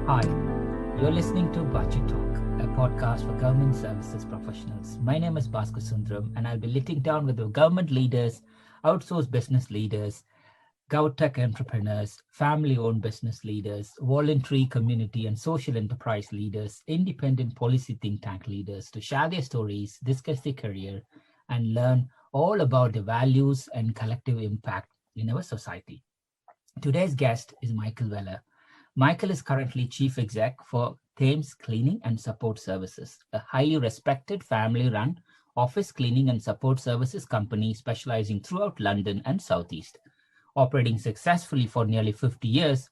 Hi, you're listening to Bachu Talk, a podcast for government services professionals. My name is Bhaskar Sundaram, and I'll be sitting down with the government leaders, outsourced business leaders, GovTech entrepreneurs, family-owned business leaders, voluntary community and social enterprise leaders, independent policy think tank leaders to share their stories, discuss their career, and learn all about the values and collective impact in our society. Today's guest is Michael Weller. Michael is currently Chief Exec for Thames Cleaning and Support Services, a highly respected family-run office cleaning and support services company specializing throughout London and Southeast. Operating successfully for nearly 50 years,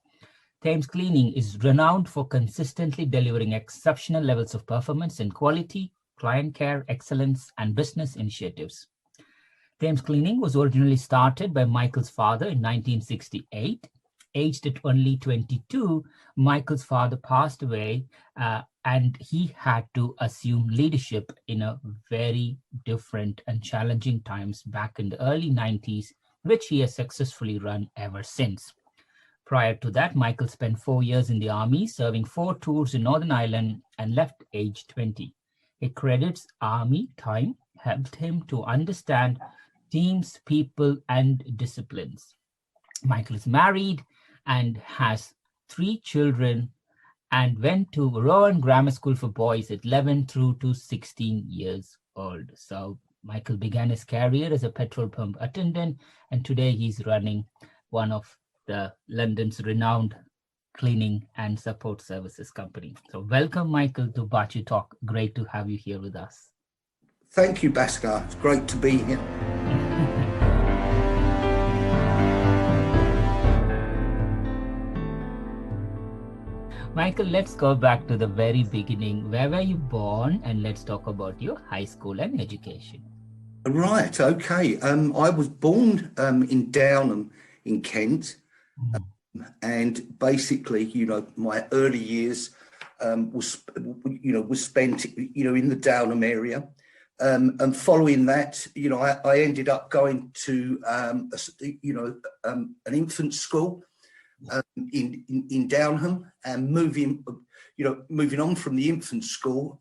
Thames Cleaning is renowned for consistently delivering exceptional levels of performance in quality, client care, excellence, and business initiatives. Thames Cleaning was originally started by Michael's father in 1968. Aged at only 22, Michael's father passed away and he had to assume leadership in a very different and challenging times back in the early 90s, which he has successfully run ever since. Prior to that, Michael spent 4 years in the army, serving 4 tours in Northern Ireland and left age 20. He credits army time helped him to understand teams, people, and disciplines. Michael is married and has 3 children and went to Rowan Grammar School for Boys at 11 through to 16 years old. So Michael began his career as a petrol pump attendant, and today he's running one of the London's renowned cleaning and support services company. So welcome, Michael, to Bachu Talk. Great to have you here with us. Thank you, Bhaskar. It's great to be here. Michael, let's go back to the very beginning. Where were you born? And let's talk about your high school and education. Right, okay. I was born in Downham in Kent. And basically, my early years was spent, in the Downham area. And following that, I ended up going to, an infant school in Downham, and moving on from the infant school,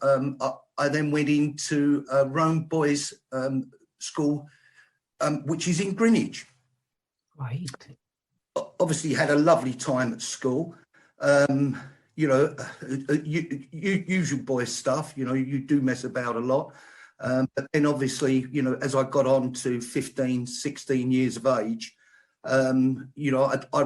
I then went into Rome Boys School, which is in Greenwich. Right. Obviously, had a lovely time at school. Usual boys stuff. You do mess about a lot. But then obviously, as I got on to 15, 16 years of age, I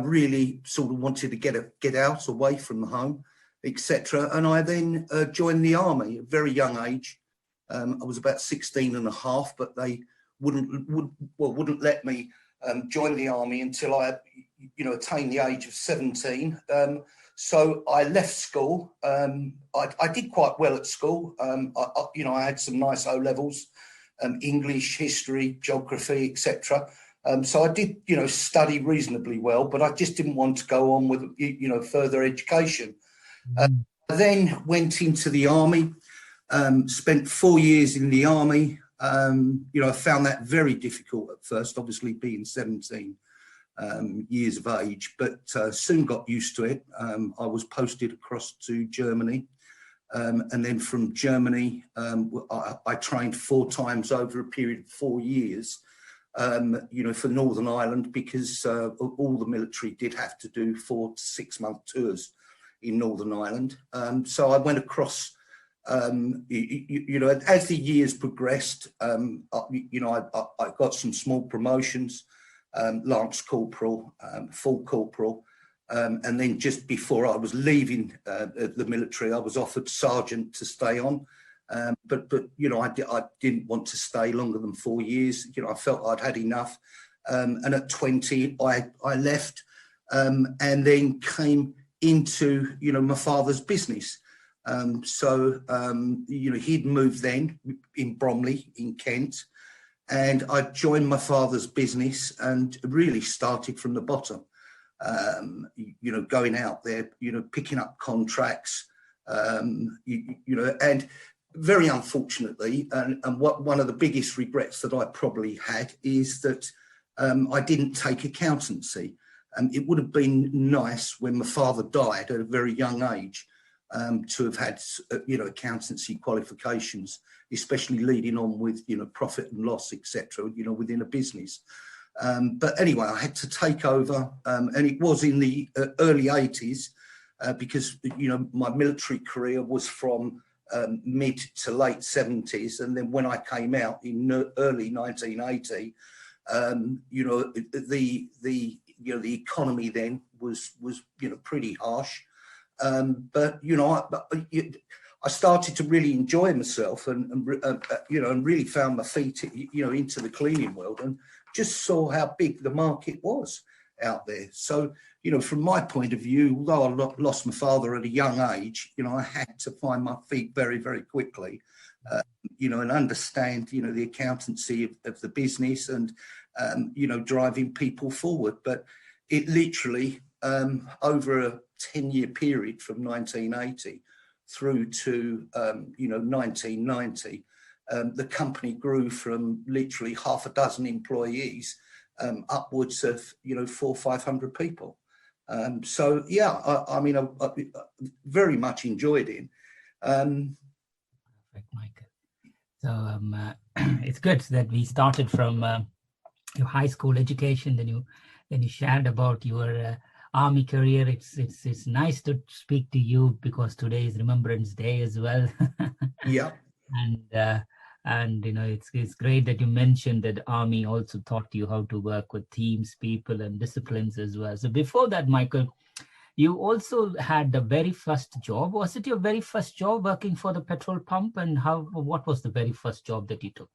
really sort of wanted to get out away from the home, etc. And I then joined the army at a very young age. I was about 16 and a half, but they wouldn't let me join the army until I attained the age of 17. So I left school. I did quite well at school. I had some nice O levels, English, history, geography, etc. So I did, study reasonably well, but I just didn't want to go on with, further education. I then went into the army, spent 4 years in the army. I found that very difficult at first, obviously being 17 years of age, but soon got used to it. I was posted across to Germany. And then from Germany, I trained 4 times over a period of 4 years. For Northern Ireland, because all the military did have to do 4 to 6 month tours in Northern Ireland. So I went across, as the years progressed, I got some small promotions, Lance Corporal, Full Corporal, and then just before I was leaving the military, I was offered Sergeant to stay on. But I didn't want to stay longer than 4 years. I felt I'd had enough. And at 20, I left and then came into, my father's business. He'd moved then in Bromley in Kent, and I joined my father's business and really started from the bottom, going out there, picking up contracts, and very unfortunately, and one of the biggest regrets that I probably had is that I didn't take accountancy. it would have been nice when my father died at a very young age to have had, accountancy qualifications, especially leading on with, profit and loss, etc., within a business. But anyway, I had to take over, and it was in the early 80s because, my military career was from mid to late 70s. And then when I came out in early 1980, the economy then was pretty harsh. But I started to really enjoy myself and really found my feet, into the cleaning world and just saw how big the market was out there. So, from my point of view, although I lost my father at a young age, I had to find my feet very, very quickly, and understand, the accountancy of the business and, driving people forward. But it literally, over a 10-year period from 1980 through to, 1990, the company grew from literally half a dozen employees upwards of, 400 or 500 people. So, yeah, I very much enjoyed it. Perfect, Michael. So it's good that we started from your high school education, then you shared about your army career. It's nice to speak to you because today is Remembrance Day as well. Yeah. And it's great that you mentioned that army also taught you how to work with teams, people, and disciplines as well. So before that, Michael, you also had the very first job. Was it your very first job working for the petrol pump? And what was the very first job that you took?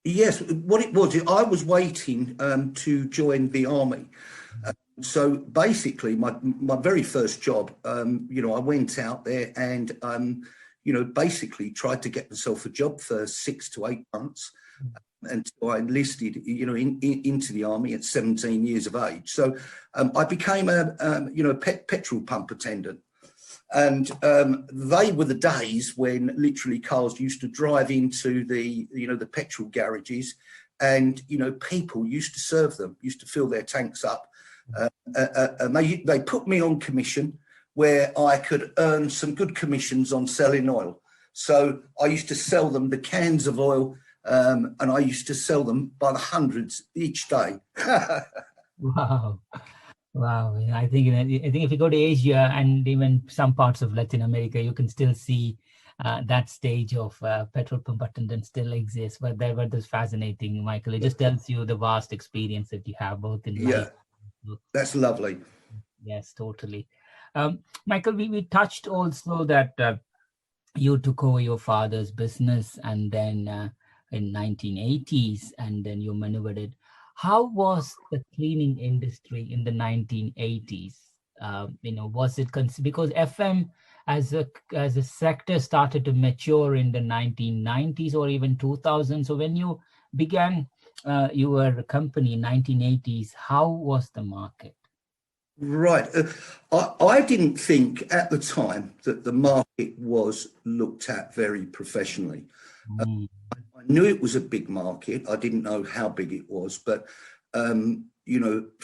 Yes, what it was, I was waiting to join the army. So basically, my very first job, I went out there and, basically tried to get myself a job for 6 to 8 months until I enlisted, into the army at 17 years of age. So I became a petrol pump attendant. And they were the days when literally cars used to drive into the petrol garages and, people used to serve them, used to fill their tanks up. And they put me on commission where I could earn some good commissions on selling oil. So I used to sell them the cans of oil and I used to sell them by the hundreds each day. Wow. Wow. I think if you go to Asia and even some parts of Latin America, you can still see that stage of petrol pump attendant still exists. But that's fascinating, Michael. It just tells you the vast experience that you have both in life. That's lovely. Yes, totally. Michael, we touched also that you took over your father's business and then in 1980s and then you maneuvered it. How was the cleaning industry in the 1980s? Was it because FM as a sector started to mature in the 1990s or even 2000s? So when you began your company in 1980s, how was the market? Right. I didn't think at the time that the market was looked at very professionally. I knew it was a big market. I didn't know how big it was. But, from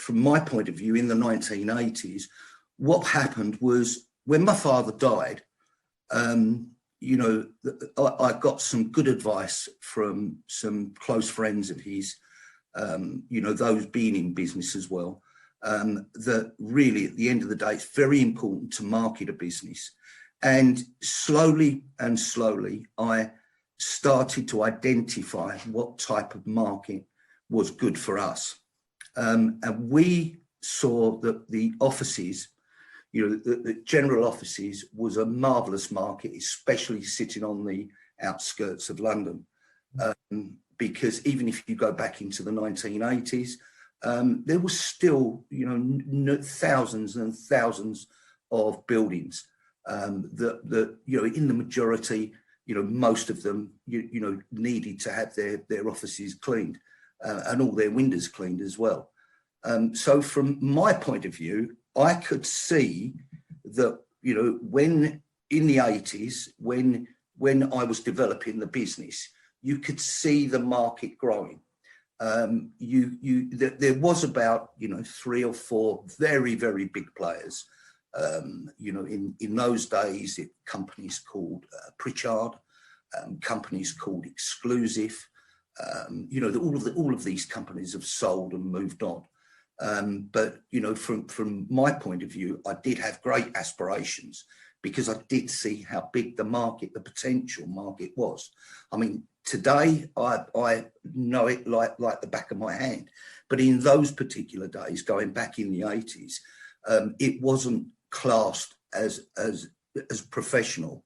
my point of view, in the 1980s, what happened was when my father died, I got some good advice from some close friends of his, those being in business as well. That really, at the end of the day, it's very important to market a business. And slowly, I started to identify what type of market was good for us. And we saw that the offices, the general offices was a marvellous market, especially sitting on the outskirts of London. Because even if you go back into the 1980s, there was still, thousands and thousands of buildings that in the majority, most of them, needed to have their offices cleaned and all their windows cleaned as well. So from my point of view, I could see that, when in the 80s, when I was developing the business, you could see the market growing. there was about 3 or 4 very, very big players. In those days, companies called Pritchard, companies called Exclusive. All of these companies have sold and moved on. But from my point of view, I did have great aspirations because I did see how big the potential market was. I mean, today I know it like the back of my hand, but in those particular days, going back in the 80s, it wasn't classed as professional,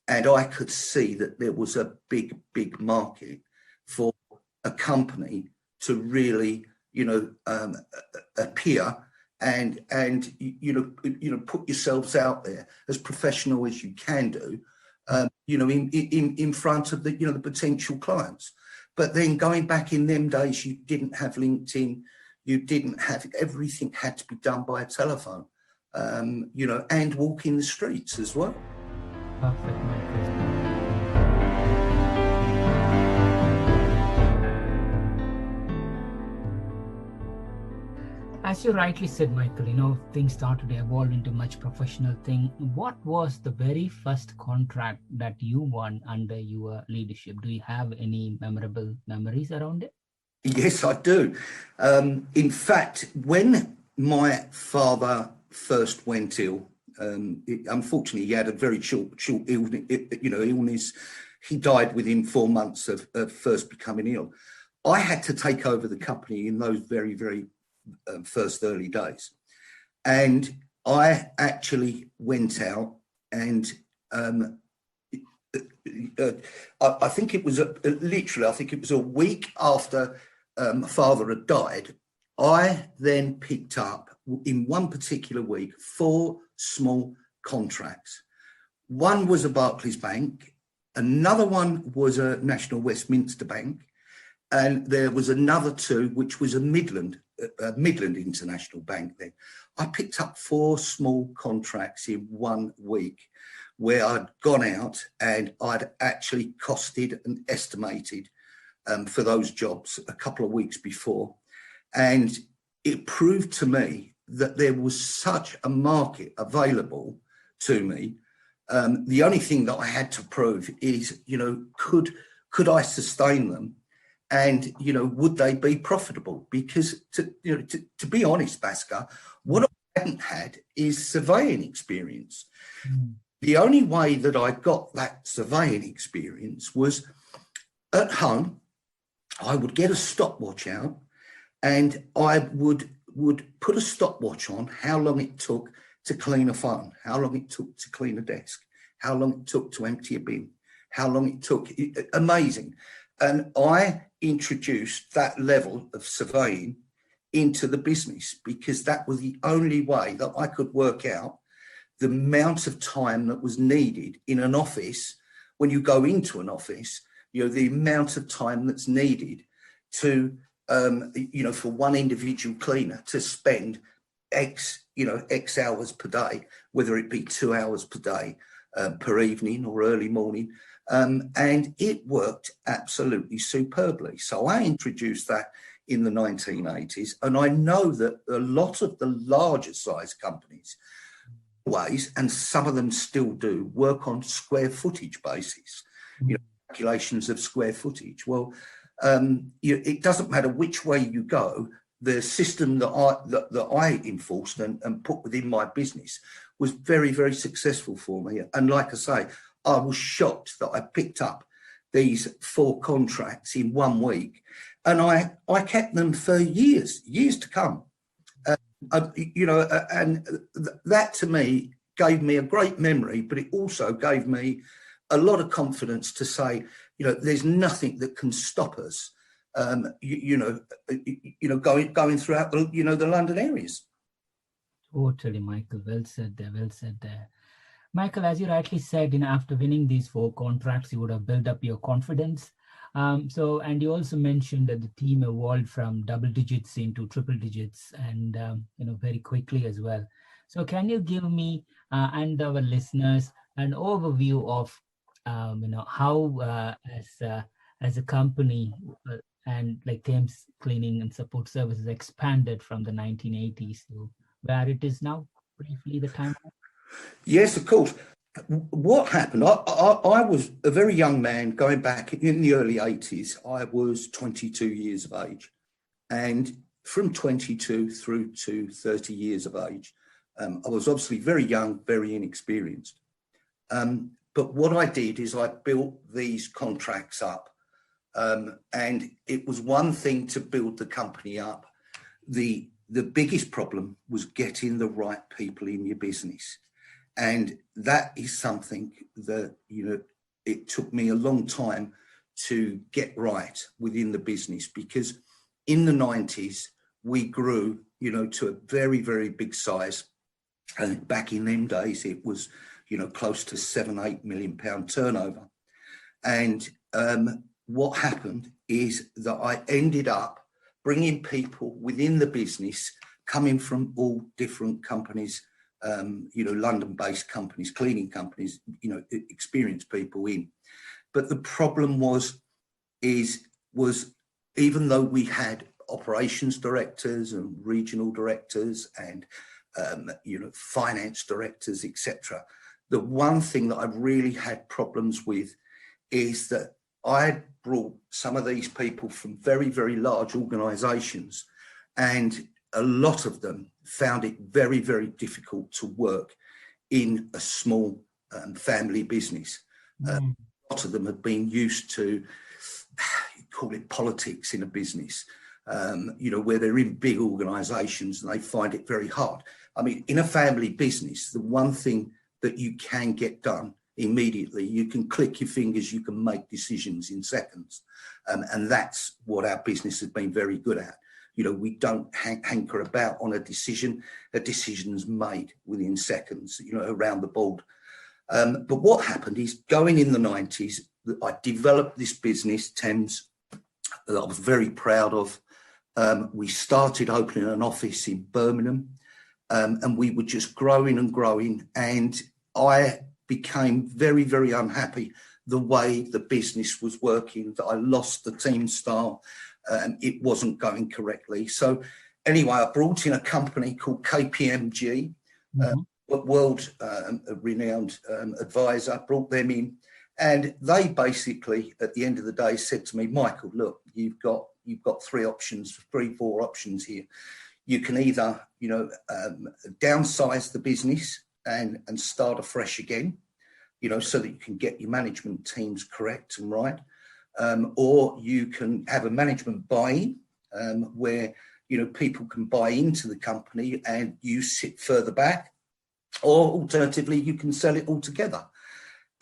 and I could see that there was a big market for a company to really appear and put yourselves out there as professional as you can do, in front of the potential clients. But then going back in them days, you didn't have LinkedIn, you didn't have, everything had to be done by a telephone, and walking the streets as well. Perfect, Michael. As you rightly said, Michael, things started to evolve into much professional thing. What was the very first contract that you won under your leadership? Do you have any memorable memories around it? Yes, I do. In fact, when my father first went ill, unfortunately, he had a very short illness. He died within 4 months of first becoming ill. I had to take over the company in those very, very first early days, and I actually went out and I think it was a week after my father had died. I then picked up in one particular week 4 small contracts. One was a Barclays Bank, another one was a National Westminster Bank, and there was another 2 which was a Midland International Bank. Then I picked up 4 small contracts in 1 week, where I'd gone out and I'd actually costed and estimated for those jobs a couple of weeks before, and it proved to me that there was such a market available to me. The only thing that I had to prove is, could I sustain them? And, would they be profitable? Because to be honest, Bhaskar, what I hadn't had is surveying experience. The only way that I got that surveying experience was at home. I would get a stopwatch out and I would put a stopwatch on how long it took to clean a phone, how long it took to clean a desk, how long it took to empty a bin, how long it took. Amazing. And I introduced that level of surveying into the business because that was the only way that I could work out the amount of time that was needed in an office. When you go into an office, the amount of time that's needed to, for one individual cleaner to spend X hours per day, whether it be 2 hours per day, per evening or early morning. And it worked absolutely superbly. So I introduced that in the 1980s. And I know that a lot of the larger size companies, and some of them still do, work on square footage basis, calculations of square footage. Well, it doesn't matter which way you go. The system that I enforced and put within my business was very, very successful for me. And like I say, I was shocked that I picked up these 4 contracts in 1 week, and I kept them for years to come. And that to me gave me a great memory, but it also gave me a lot of confidence to say, there's nothing that can stop us, going throughout the London areas. Totally, Michael. Well said there. Michael, as you rightly said, after winning these 4 contracts, you would have built up your confidence. And you also mentioned that the team evolved from double digits into triple digits, and very quickly as well. So, can you give me and our listeners an overview of how, as a company, and like Thames Cleaning and Support Services expanded from the 1980s to where it is now? Briefly, the time. Yes, of course. What happened? I was a very young man going back in the early 80s. I was 22 years of age. And from 22 through to 30 years of age, I was obviously very young, very inexperienced. But what I did is I built these contracts up. And it was one thing to build the company up. The biggest problem was getting the right people in your business. And that is something that, it took me a long time to get right within the business, because in the 90s, we grew, to a very, very big size. And back in them days, it was, close to £7-8 million turnover. And what happened is that I ended up bringing people within the business coming from all different companies, London-based companies, cleaning companies, experienced people in. But the problem was even though we had operations directors and regional directors and, finance directors, etc., the one thing that I really had problems with is that I had brought some of these people from very, very large organisations, and a lot of them found it very, very difficult to work in a small family business. A lot of them had been used to, call it politics in a business, where they're in big organisations and they find it very hard. I mean, in a family business, the one thing that you can get done immediately, you can click your fingers, you can make decisions in seconds. And that's what our business has been very good at. We don't hanker about on a decision. A decision's made within seconds, around the board. But what happened is, going in the 90s, I developed this business, Thames, that I was very proud of. We started opening an office in Birmingham, and we were just growing and growing. And I became very, very unhappy the way the business was working, that I lost the team style. It wasn't going correctly. So anyway, I brought in a company called KPMG, a world renowned advisor, brought them in. And they basically, at the end of the day, said to me, Michael, look, you've got 4 options here. You can either, downsize the business and start afresh again, so that you can get your management teams correct and right. Or you can have a management buy-in, where, people can buy into the company and you sit further back. Or alternatively, you can sell it all together.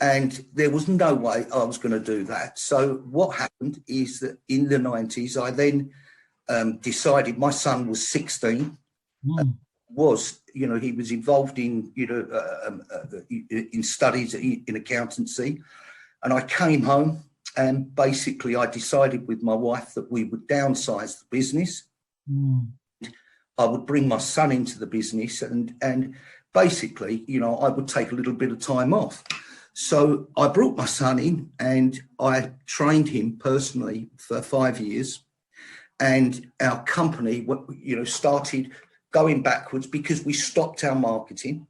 And there was no way I was going to do that. So what happened is that in the 90s, I then decided, my son was 16, he was involved in, in studies in accountancy. And I came home, and basically I decided with my wife that we would downsize the business. I would bring my son into the business, and basically, I would take a little bit of time off. So I brought my son in and I trained him personally for 5 years. And our company, started going backwards because we stopped our marketing.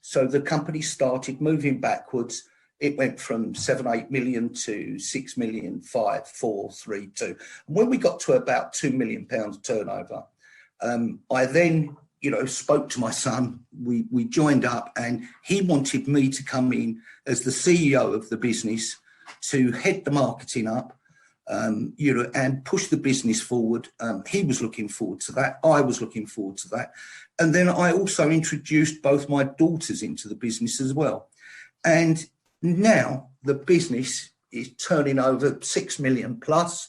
So the company started moving backwards. It went from 7-8 million to 6 million, 5, 4, 3, 2. And when we got to about £2 million turnover, I then, spoke to my son. We joined up, and he wanted me to come in as the CEO of the business to head the marketing up, and push the business forward. He was looking forward to that. I was looking forward to that. And then I also introduced both my daughters into the business as well. And now the business is turning over 6 million plus.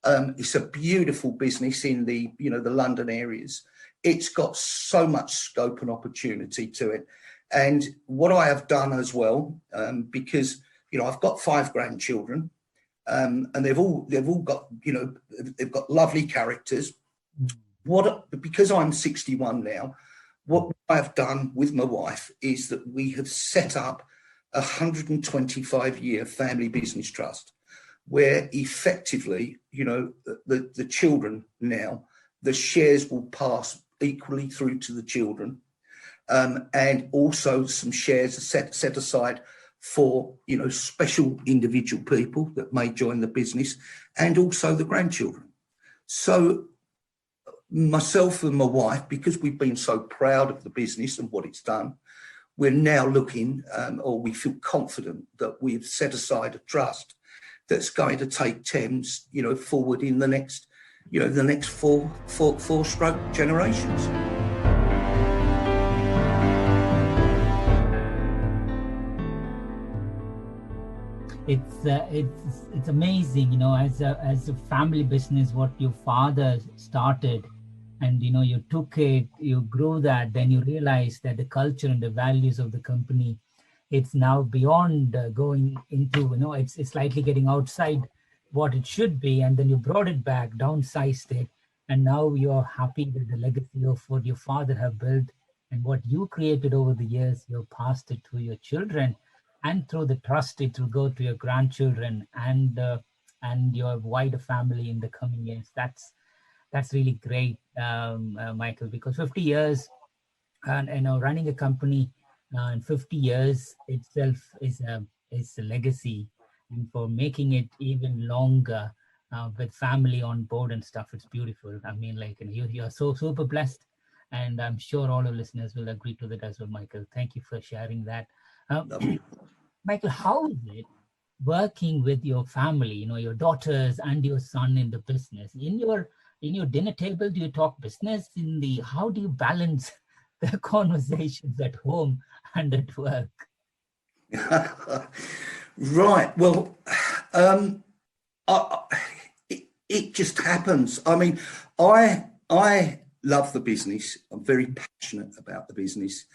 It's a beautiful business in the London areas. It's got so much scope and opportunity to it. And what I have done as well, because, I've got 5 grandchildren, and they've all got, they've got lovely characters. Because I'm 61 now, what I've done with my wife is that we have set up a 125-year family business trust, where effectively, the children now, the shares will pass equally through to the children. And also some shares are set aside for, special individual people that may join the business, and also the grandchildren. So myself and my wife, because we've been so proud of the business and what it's done, we're now looking, or we feel confident that we've set aside a trust that's going to take Thames, forward in the next four stroke generations. It's amazing, as a family business, what your father started, and you took it, you grew that, then you realize that the culture and the values of the company, it's now beyond going into, it's slightly getting outside what it should be, and then you brought it back, downsized it, and now you're happy with the legacy of what your father have built and what you created over the years. You've passed it to your children, and through the trust it will go to your grandchildren and your wider family in the coming years. That's really great, Michael, because 50 years and running a company in 50 years itself is a legacy, and for making it even longer with family on board and stuff, it's beautiful. I mean, you're so super blessed, and I'm sure all our listeners will agree to that as well. Michael, thank you for sharing that. Michael, how is it working with your family, your daughters and your son in the business? In your dinner table, do you talk business? How do you balance the conversations at home and at work? Right. Well, it just happens. I mean, I love the business. I'm very passionate about the business,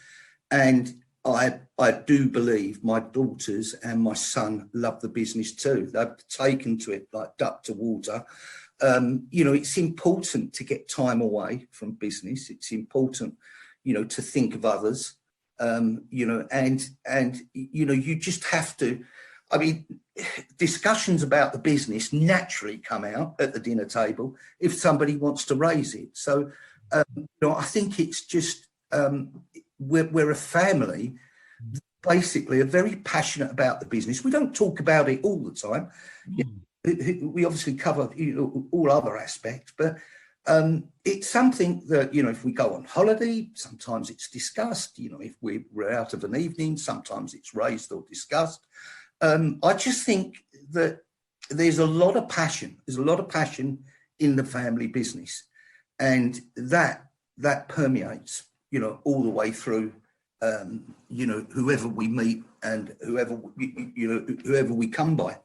and I do believe my daughters and my son love the business too. They've taken to it like duck to water. It's important to get time away from business. It's important, to think of others, and you just have to. I mean, discussions about the business naturally come out at the dinner table if somebody wants to raise it. So, I think it's just we're a family, basically, are very passionate about the business. We don't talk about it all the time. We obviously cover all other aspects, but it's something that, if we go on holiday, sometimes it's discussed. If we're out of an evening, sometimes it's raised or discussed. I just think that there's a lot of passion. There's a lot of passion in the family business, and that permeates, all the way through, whoever we meet and whoever we come by.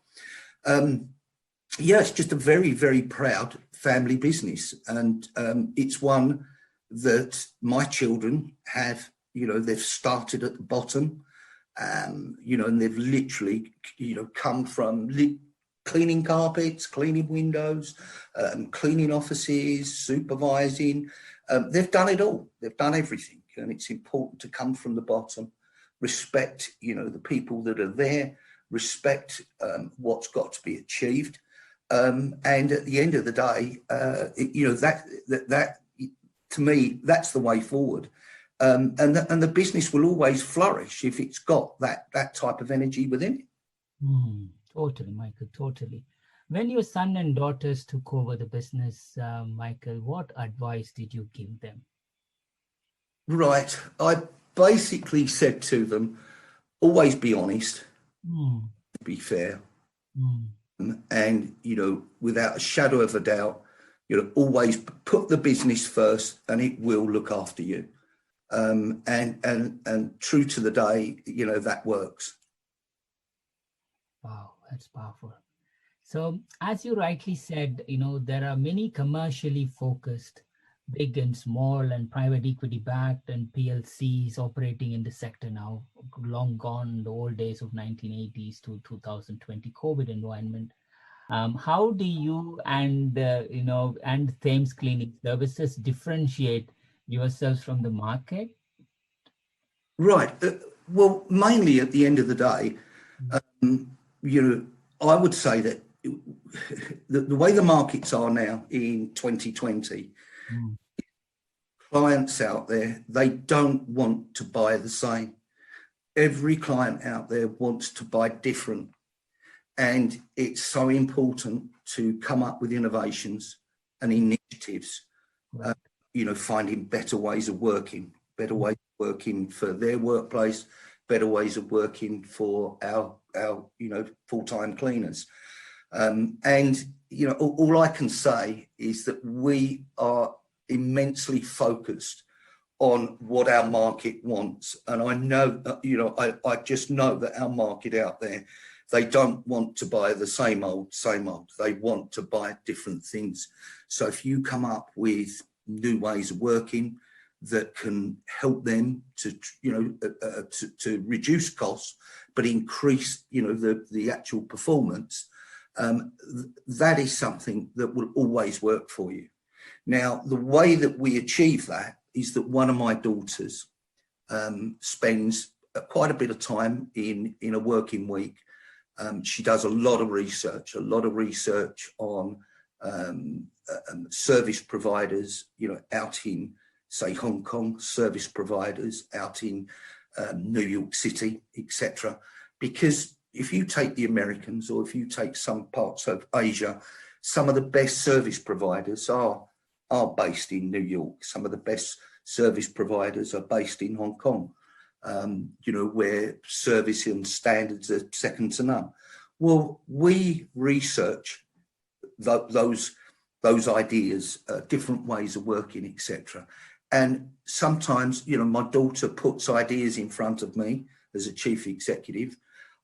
It's just a very, very proud family business, and it's one that my children have. They've started at the bottom, and they've literally, come from cleaning carpets, cleaning windows, cleaning offices, supervising. They've done it all. They've done everything, and it's important to come from the bottom, respect, the people that are there, respect what's got to be achieved. And at the end of the day, that to me, that's the way forward. And the business will always flourish if it's got that type of energy within it. Totally, Michael, totally. When your son and daughters took over the business, Michael, what advice did you give them? Right. I basically said to them, always be honest, be fair. And, without a shadow of a doubt, always put the business first, and it will look after you. And true to the day, that works. Wow, that's powerful. So as you rightly said, there are many commercially focused, big and small and private equity backed and PLCs operating in the sector now, long gone the old days of 1980s to 2020 COVID environment. How do you and Thames Cleaning Services differentiate yourselves from the market? Right. Well, mainly at the end of the day, I would say that the way the markets are now in 2020, clients out there, they don't want to buy the same. Every client out there wants to buy different. And it's so important to come up with innovations and initiatives, finding better ways of working for their workplace, better ways of working for our full-time cleaners. All I can say is that we are immensely focused on what our market wants. And I know, I just know that our market out there, they don't want to buy the same old. They want to buy different things. So if you come up with new ways of working that can help them to reduce costs, but increase, the actual performance, that is something that will always work for you. Now, the way that we achieve that is that one of my daughters spends quite a bit of time in a working week. She does a lot of research on service providers, out in, say, Hong Kong, service providers out in New York City, etc. Because if you take the Americans, or if you take some parts of Asia, some of the best service providers are based in New York. Some of the best service providers are based in Hong Kong, where service and standards are second to none. Well, we research those ideas, different ways of working, etc. And sometimes, my daughter puts ideas in front of me as a chief executive.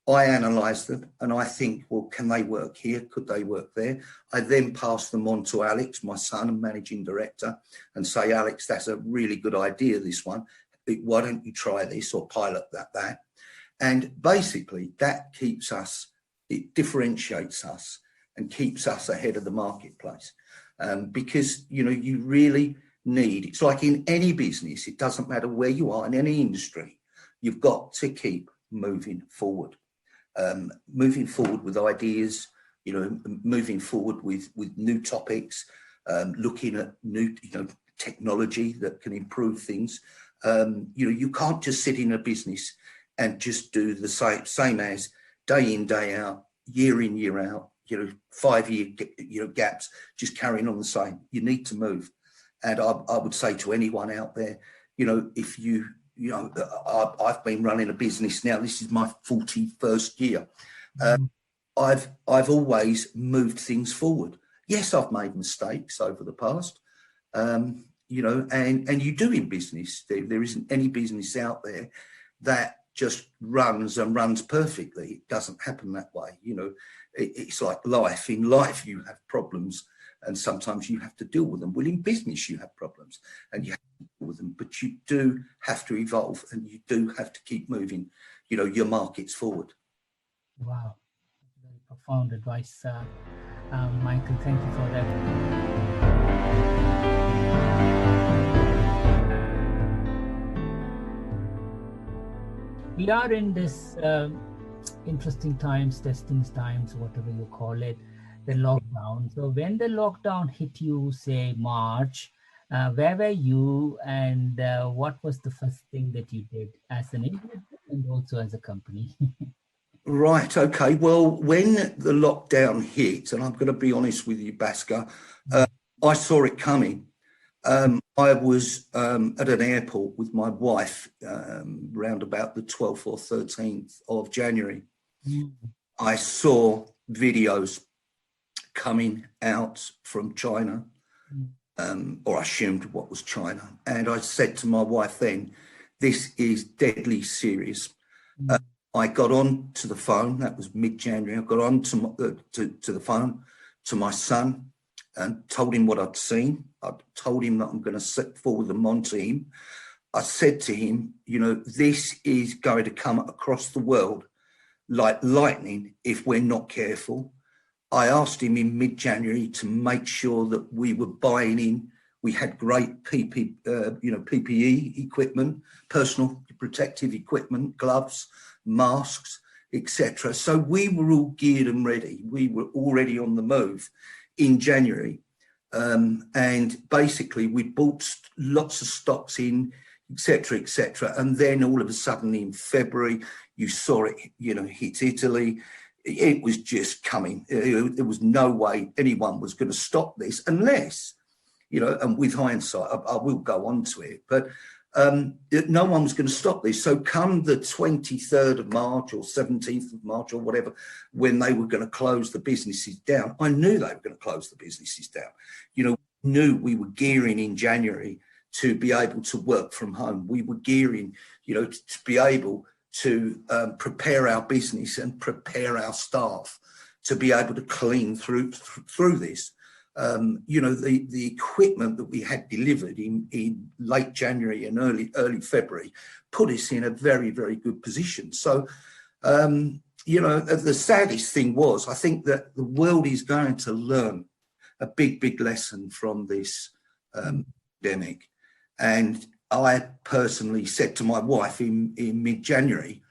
I analyse them and I think, well, can they work here? Could they work there? I then pass them on to Alex, my son and managing director, and say, Alex, that's a really good idea, this one. Why don't you try this or pilot that? And basically that keeps us, it differentiates us and keeps us ahead of the marketplace. Because, you really need, it's like in any business, it doesn't matter where you are in any industry, you've got to keep moving forward. Moving forward with ideas, moving forward with new topics, looking at new, technology that can improve things. You can't just sit in a business and just do the same as day in, day out, year in, year out, 5-year, gaps, just carrying on the same. You need to move. And I would say to anyone out there, if I've been running a business now, this is my 41st year. I've always moved things forward. Yes, I've made mistakes over the past, and you do in business. There isn't any business out there that just runs perfectly. It doesn't happen that way. It's like life. In life, you have problems, and sometimes you have to deal with them. Well, in business, you have problems, and you have to deal with them. But you do have to evolve, and you do have to keep moving, your markets forward. Wow, very profound advice, Michael. Thank you for that. We are in this interesting times, testing times, whatever you call it, the lockdown. So when the lockdown hit you, say March, where were you, and what was the first thing that you did as an individual and also as a company? Right. Okay. Well, when the lockdown hit, and I'm going to be honest with you, Bhaskar, I saw it coming. I was at an airport with my wife round about the 12th or 13th of January. I saw videos coming out from China, or I assumed what was China. And I said to my wife then, this is deadly serious. I got on to the phone, that was mid-January, I got on to the phone to my son and told him what I'd seen. I told him that I'm going to set forward them onto him. I said to him, this is going to come across the world like lightning if we're not careful. I asked him in mid-January to make sure that we were buying in. We had great PPE equipment, personal protective equipment, gloves, masks, etc. So we were all geared and ready. We were already on the move in January. And basically we bought lots of stocks in, etc., etc. And then all of a sudden in February, you saw it, hit Italy. It was just coming. There was no way anyone was going to stop this unless, and with hindsight, I will go on to it, but no one was going to stop this. So come the 23rd of March or 17th of March or whatever, when they were going to close the businesses down, I knew they were going to close the businesses down. Knew we were gearing in January to be able to work from home. We were gearing, to be able to prepare our business and prepare our staff to be able to clean through this. The equipment that we had delivered in late January and early February put us in a very, very good position. So, the saddest thing was, I think that the world is going to learn a big, big lesson from this pandemic. And I personally said to my wife in mid-January,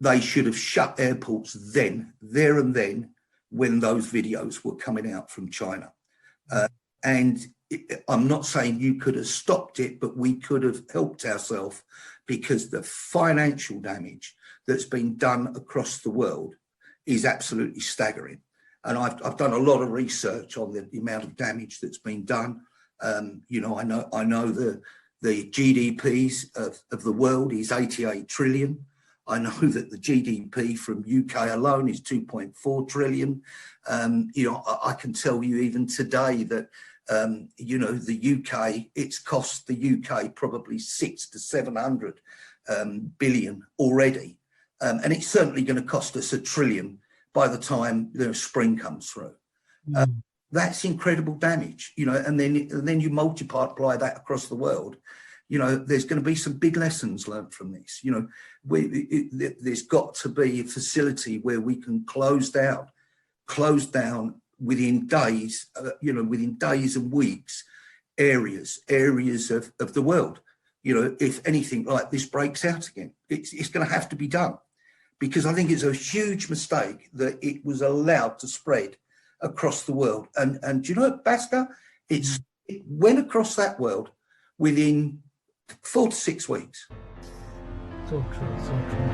they should have shut airports there and then, when those videos were coming out from China. I'm not saying you could have stopped it, but we could have helped ourselves, because the financial damage that's been done across the world is absolutely staggering. And I've done a lot of research on the amount of damage that's been done. I know the GDPs of the world is 88 trillion. I know that the GDP from UK alone is 2.4 trillion. I can tell you even today that, the UK, it's cost the UK probably 600 to 700 billion already. And it's certainly going to cost us $1 trillion by the time the spring comes through. That's incredible damage, and then you multiply that across the world. There's going to be some big lessons learned from this. There's got to be a facility where we can close down within days, within days and weeks, areas of the world. If anything like this breaks out again, it's going to have to be done, because I think it's a huge mistake that it was allowed to spread across the world. And do you know what, Bhaskar? It went across that world within 4 to 6 weeks. So true, so true.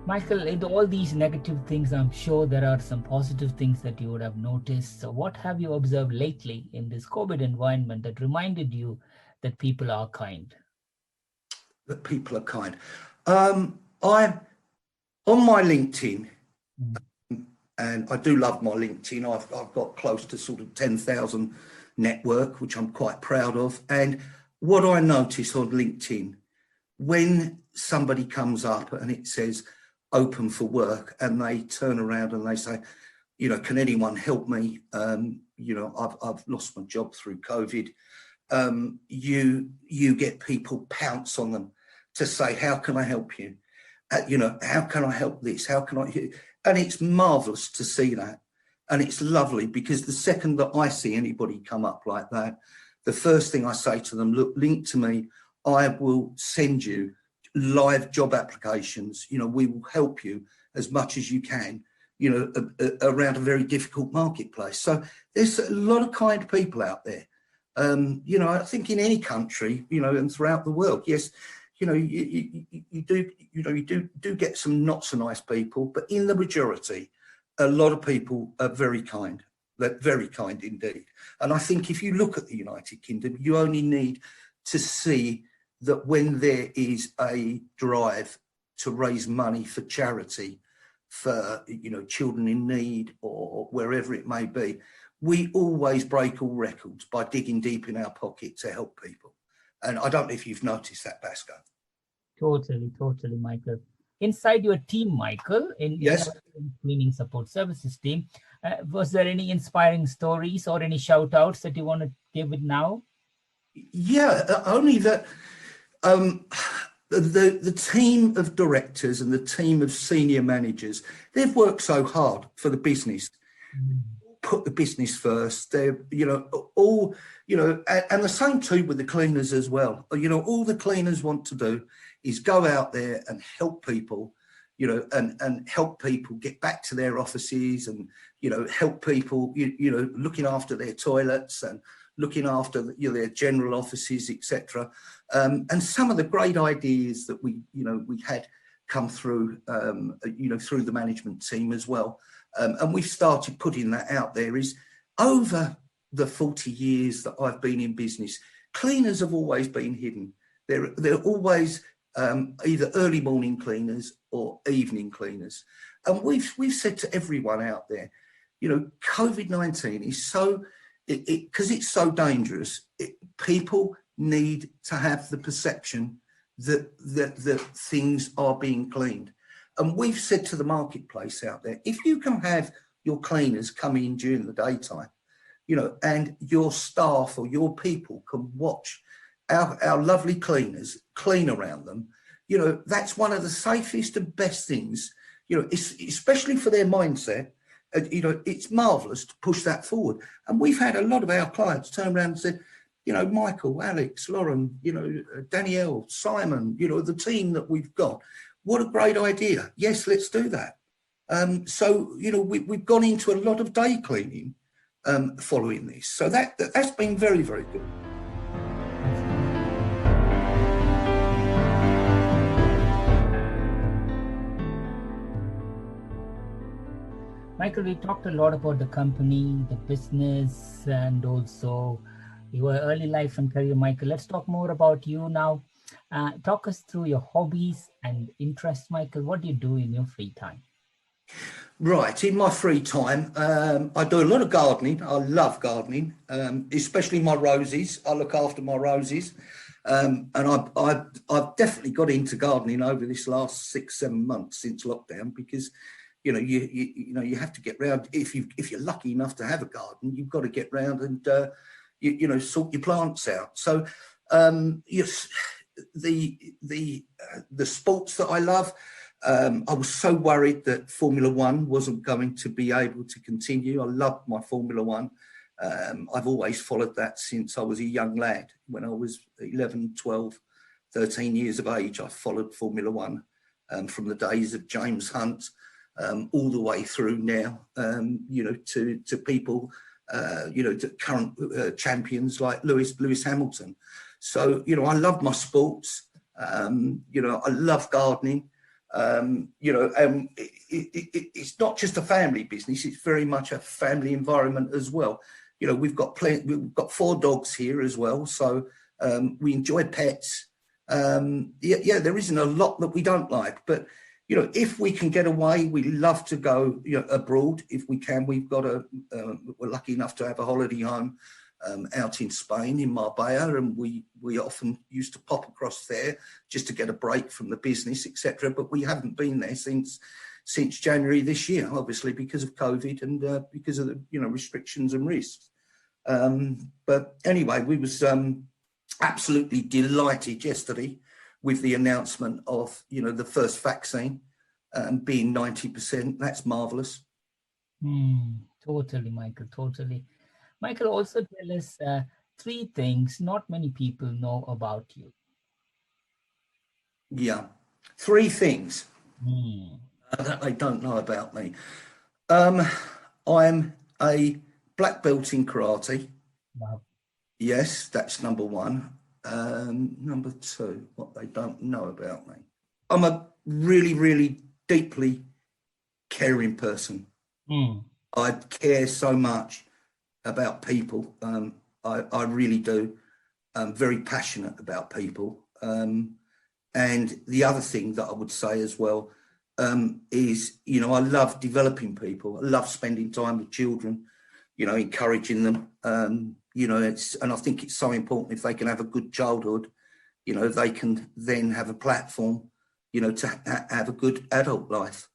Michael, in all these negative things, I'm sure there are some positive things that you would have noticed. So what have you observed lately in this COVID environment that reminded you that people are kind? That people are kind. I'm on my LinkedIn, and I do love my LinkedIn. I've got close to sort of 10,000 network, which I'm quite proud of. And what I notice on LinkedIn, when somebody comes up and it says open for work, and they turn around and they say, can anyone help me? I've lost my job through COVID. You get people pounce on them to say, how can I help you? How can I help this? How can I? And it's marvelous to see that. And it's lovely, because the second that I see anybody come up like that, the first thing I say to them, look, link to me. I will send you live job applications. We will help you as much as you can, around a very difficult marketplace. So there's a lot of kind people out there. I think in any country, and throughout the world, yes, you do get some not so nice people, but in the majority, a lot of people are very kind. They're very kind indeed. And I think if you look at the United Kingdom, you only need to see that when there is a drive to raise money for charity, for children in need or wherever it may be, we always break all records by digging deep in our pocket to help people. And I don't know if you've noticed that, Bhaskar. Totally, Michael. Inside your team, Michael, yes, in cleaning support services team, was there any inspiring stories or any shout outs that you want to give it now? Yeah, only that the team of directors and the team of senior managers, they've worked so hard for the business, put the business first. They're, you know, all, you know, and the same too with the cleaners as well. You know, all the cleaners want to do is go out there and help people, you know, and help people get back to their offices, and, you know, help people, you know, looking after their toilets and looking after, you know, their general offices, etc. And some of the great ideas that we had come through, you know, through the management team as well. And we've started putting that out there, is over the 40 years that I've been in business, cleaners have always been hidden. They're always either early morning cleaners or evening cleaners. And we've said to everyone out there, you know, COVID-19 is so, because it's so dangerous, people need to have the perception that things are being cleaned. And we've said to the marketplace out there, if you can have your cleaners come in during the daytime, you know, and your staff or your people can watch our lovely cleaners clean around them, you know, that's one of the safest and best things, you know, especially for their mindset. You know, it's marvellous to push that forward. And we've had a lot of our clients turn around and said, you know, Michael, Alex, Lauren, you know, Danielle, Simon, you know, the team that we've got, what a great idea. Yes, let's do that. So, you know, we've gone into a lot of day cleaning following this. So that's been very, very good. Michael, we talked a lot about the company, the business, and also your early life and career, Michael. Let's talk more about you now. Talk us through your hobbies and interests, Michael. What do you do in your free time? Right, in my free time, I do a lot of gardening. I love gardening, especially my roses. I look after my roses. And I've definitely got into gardening over this last 6-7 months since lockdown, because you know, you have to get round. If you're lucky enough to have a garden, you've got to get round and you know, sort your plants out. So yes, the sports that I love. I was so worried that Formula One wasn't going to be able to continue. I loved my Formula One. I've always followed that since I was a young lad. When I was 11, 12, 13 years of age, I followed Formula One from the days of James Hunt. All the way through now, you know, to people, you know, to current champions like Lewis Hamilton. So, you know, I love my sports. You know, I love gardening. You know, it's not just a family business; it's very much a family environment as well. You know, we've got 4 dogs here as well, so we enjoy pets. Yeah, there isn't a lot that we don't like, but you know, if we can get away, we love to go, you know, abroad. If we can, we've got we're lucky enough to have a holiday home out in Spain, in Marbella, and we often used to pop across there just to get a break from the business, etc. But we haven't been there since January this year, obviously because of COVID and because of the, you know, restrictions and risks. But anyway, we was absolutely delighted yesterday with the announcement of, you know, the first vaccine being 90%. That's marvellous. Totally, Michael, totally. Michael, also tell us 3 things not many people know about you. Yeah, 3 things that they don't know about me. I'm a black belt in karate. Wow. Yes, that's number 1. Number 2, what they don't know about me. I'm a really, really deeply caring person. I care so much about people. I really do. I'm very passionate about people. And the other thing that I would say as well is, you know, I love developing people. I love spending time with children, you know, encouraging them. You know, and I think it's so important if they can have a good childhood, you know, they can then have a platform, you know, to have a good adult life.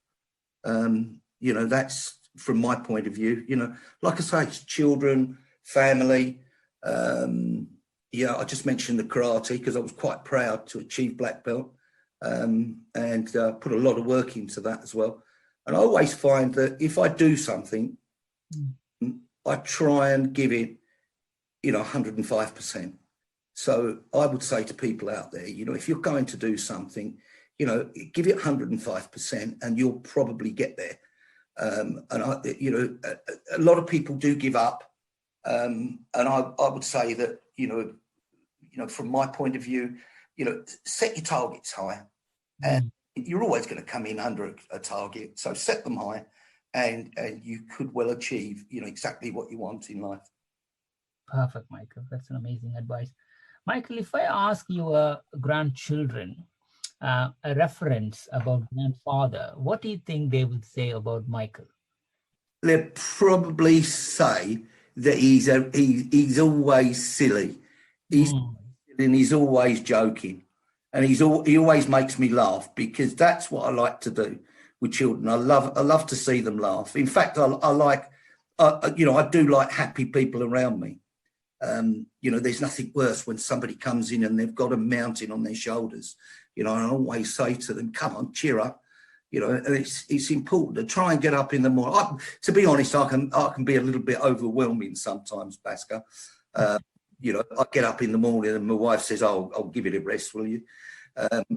You know, that's from my point of view, you know, like I say, it's children, family. Yeah, I just mentioned the karate because I was quite proud to achieve black belt and put a lot of work into that as well. And I always find that if I do something, I try and give it, 105%. So I would say to people out there, if you're going to do something, give it 105% and you'll probably get there. And a lot of people do give up. And I would say that, from my point of view, set your targets high, and you're always going to come in under a target. So set them high, and you could well achieve, exactly what you want in life. Perfect, Michael. That's an amazing advice. Michael, if I ask your grandchildren a reference about grandfather, what do you think they would say about Michael? They'll probably say that he's always silly. He's always joking, and he always makes me laugh, because that's what I like to do with children. I love to see them laugh. In fact, I do like happy people around me. There's nothing worse when somebody comes in and they've got a mountain on their shoulders. And I always say to them, come on, cheer up. And it's important to try and get up in the morning. To be honest, I can be a little bit overwhelming sometimes, Bhaskar. I get up in the morning and my wife says, "Oh, I'll give it a rest, will you?"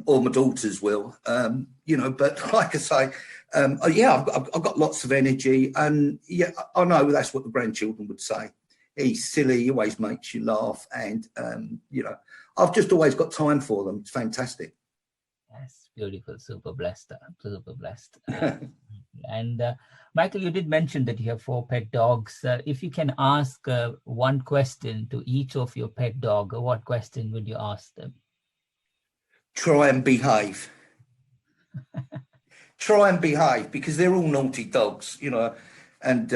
Or my daughters will. But like I say, I've got lots of energy, and I know that's what the grandchildren would say. He's silly, he always makes you laugh, and I've just always got time for them. It's fantastic. Yes, beautiful, super blessed. And Michael, you did mention that you have 4 pet dogs. If you can ask one question to each of your pet dog, what question would you ask them? Try and behave. Try and behave, because they're all naughty dogs, and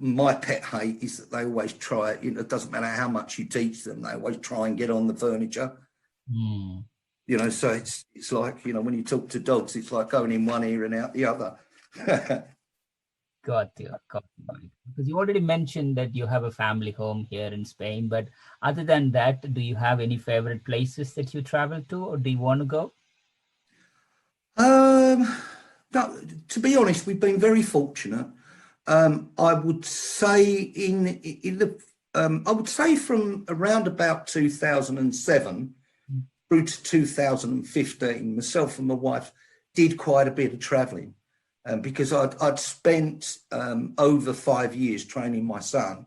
my pet hate is that they always try. It doesn't matter how much you teach them, they always try and get on the furniture. So it's like, when you talk to dogs, it's like going in one ear and out the other. Got you. Because you already mentioned that you have a family home here in Spain, but other than that, do you have any favorite places that you travel to, or do you want to go? No, to be honest, we've been very fortunate. I would say I would say from around about 2007 through to 2015, myself and my wife did quite a bit of travelling, because I'd spent over 5 years training my son,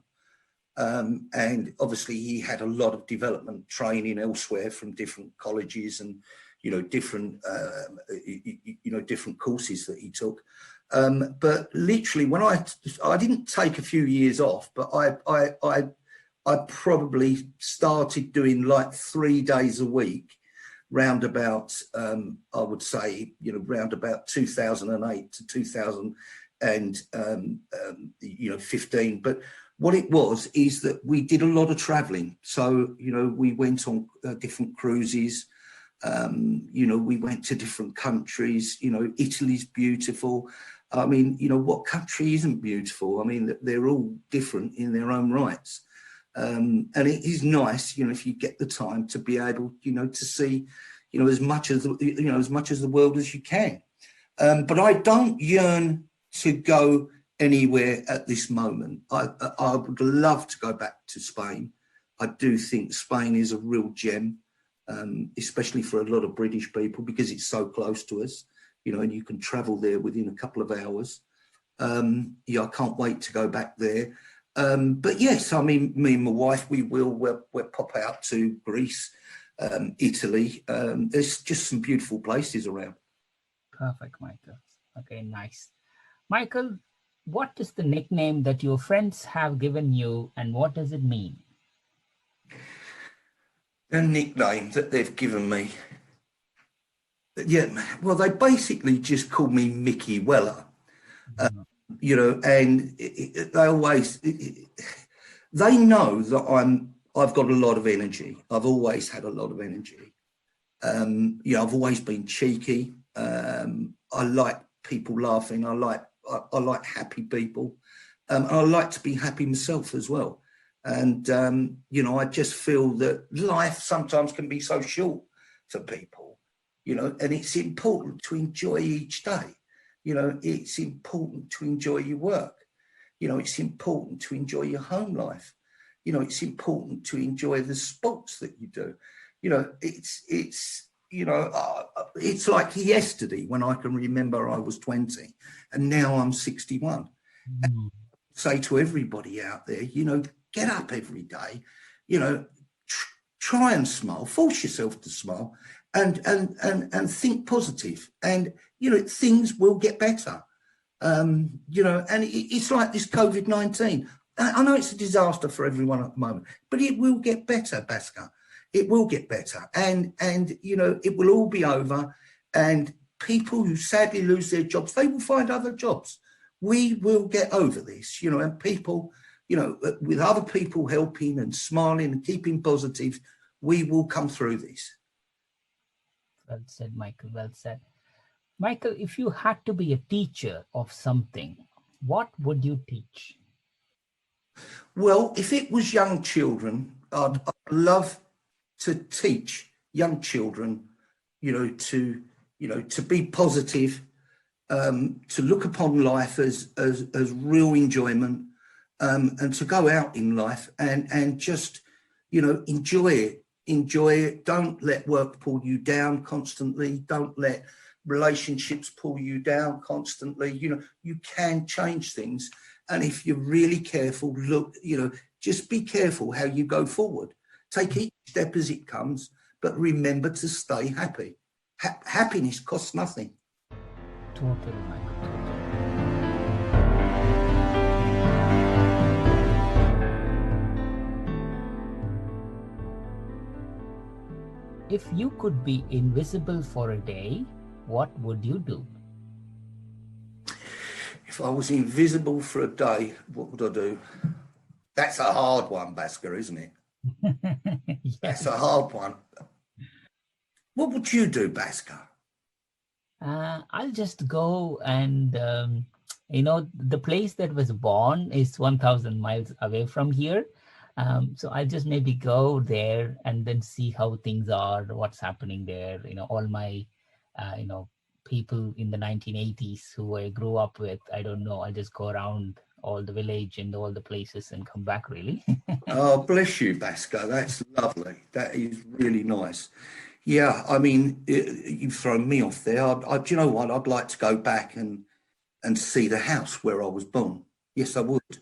and obviously he had a lot of development training elsewhere from different colleges and different different courses that he took. But literally, when I didn't take a few years off, but I probably started doing like 3 days a week, round about I would say round about 2008 to 2015. But what it was is that we did a lot of travelling. So we went on different cruises. We went to different countries. Italy's beautiful. I mean, what country isn't beautiful? I mean, they're all different in their own rights. And it is nice, if you get the time to be able, to see, as much as the world as you can. But I don't yearn to go anywhere at this moment. I would love to go back to Spain. I do think Spain is a real gem, especially for a lot of British people, because it's so close to us, and you can travel there within a couple of hours. I can't wait to go back there. But yes, I mean, me and my wife, we'll pop out to Greece, Italy. There's just some beautiful places around. Perfect, Michael. Okay, nice. Michael, what is the nickname that your friends have given you, and what does it mean? The nickname that they've given me. Yeah, well, they basically just call me Mickey Weller. And they always, they know that I've got a lot of energy. I've always had a lot of energy. I've always been cheeky. I like people laughing. I like happy people. I like to be happy myself as well. And, I just feel that life sometimes can be so short for people, and it's important to enjoy each day. It's important to enjoy your work. You know, it's important to enjoy your home life. You know, it's important to enjoy the sports that you do. You know, it's like yesterday when I can remember I was 20 and now I'm 61. Mm. Say to everybody out there, you know, get up every day, you know, try and smile, force yourself to smile and think positive. And, you know, things will get better. You know, and it's like this COVID-19. I know it's a disaster for everyone at the moment, but it will get better, Bhaskar. It will get better. And you know, it will all be over. And people who sadly lose their jobs, they will find other jobs. We will get over this, you know, and people, you know, with other people helping and smiling and keeping positive, we will come through this. Well said, Michael. Well said. Michael, if you had to be a teacher of something, what would you teach? Well, if it was young children, I'd love to teach young children, you know, to be positive, to look upon life as real enjoyment, and to go out in life and just, you know, enjoy it. Don't let work pull you down constantly. Don't let relationships pull you down constantly. You know, you can change things. And if you're really careful, look, you know, just be careful how you go forward. Take each step as it comes, but remember to stay happy. Happiness costs nothing. Totally, Michael. Totally. If you could be invisible for a day, what would you do? If I was invisible for a day, what would I do? That's a hard one, Bhaskar, isn't it? Yes. That's a hard one. What would you do, Bhaskar? I'll just go and, you know, the place that was born is 1,000 miles away from here. So I'll just maybe go there and then see how things are, what's happening there. You know, all my, you know, people in the 1980s who I grew up with, I don't know, I'll just go around all the village and all the places and come back, really. Oh, bless you, Bhaskar. That's lovely. That is really nice. Yeah, I mean, you've thrown me off there. Do you know what? I'd like to go back and see the house where I was born. Yes, I would.